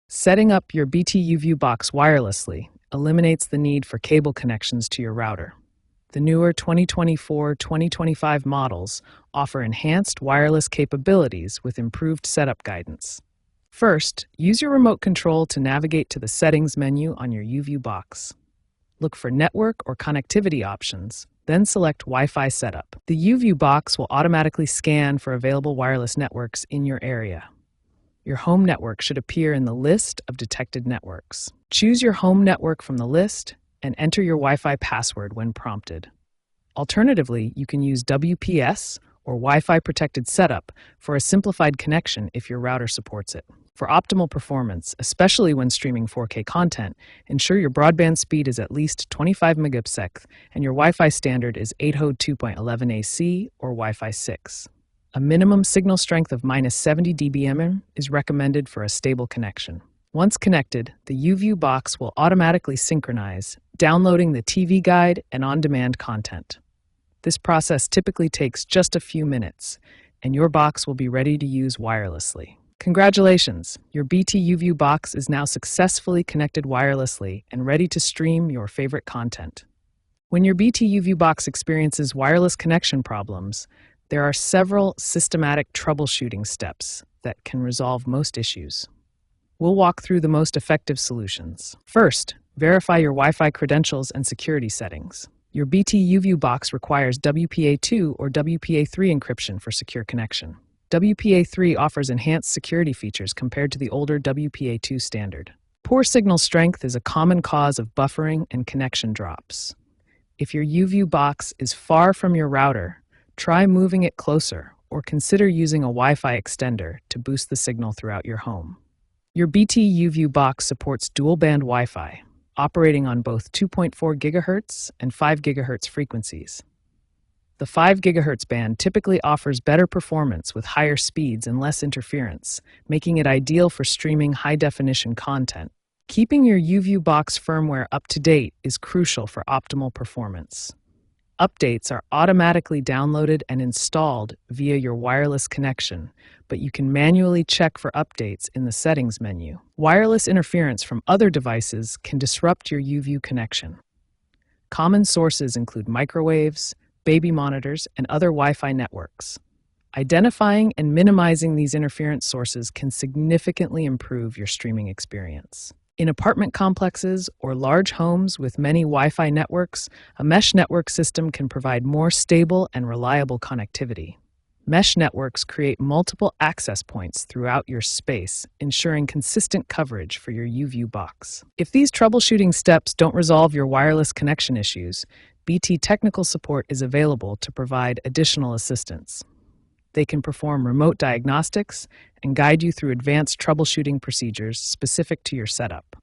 Setting up your BT YouView Box wirelessly eliminates the need for cable connections to your router. The newer 2024-2025 models offer enhanced wireless capabilities with improved setup guidance. First, use your remote control to navigate to the Settings menu on your YouView Box. Look for Network or Connectivity options, then select Wi-Fi Setup. The YouView Box will automatically scan for available wireless networks in your area. Your home network should appear in the list of detected networks. Choose your home network from the list and enter your Wi-Fi password when prompted. Alternatively, you can use WPS or Wi-Fi Protected Setup for a simplified connection if your router supports it. For optimal performance, especially when streaming 4K content, ensure your broadband speed is at least 25 megabits and your Wi-Fi standard is 802 2.11 AC or Wi-Fi 6. A minimum signal strength of -70 dBm is recommended for a stable connection. Once connected, the YouView Box will automatically synchronize, downloading the TV guide and on-demand content. This process typically takes just a few minutes, and your box will be ready to use wirelessly. Congratulations! Your BT YouView Box is now successfully connected wirelessly and ready to stream your favorite content. When your BT YouView Box experiences wireless connection problems, there are several systematic troubleshooting steps that can resolve most issues. We'll walk through the most effective solutions. First, verify your Wi-Fi credentials and security settings. Your BT YouView Box requires WPA2 or WPA3 encryption for secure connection. WPA3 offers enhanced security features compared to the older WPA2 standard. Poor signal strength is a common cause of buffering and connection drops. If your YouView Box is far from your router, try moving it closer or consider using a Wi-Fi extender to boost the signal throughout your home. Your BT YouView Box supports dual-band Wi-Fi, operating on both 2.4 GHz and 5 GHz frequencies. The 5 GHz band typically offers better performance with higher speeds and less interference, making it ideal for streaming high-definition content. Keeping your YouView Box firmware up to date is crucial for optimal performance. Updates are automatically downloaded and installed via your wireless connection, but you can manually check for updates in the Settings menu. Wireless interference from other devices can disrupt your YouView connection. Common sources include microwaves, baby monitors, and other Wi-Fi networks. Identifying and minimizing these interference sources can significantly improve your streaming experience. In apartment complexes or large homes with many Wi-Fi networks, a mesh network system can provide more stable and reliable connectivity. Mesh networks create multiple access points throughout your space, ensuring consistent coverage for your YouView Box. If these troubleshooting steps don't resolve your wireless connection issues, BT Technical Support is available to provide additional assistance. They can perform remote diagnostics and guide you through advanced troubleshooting procedures specific to your setup.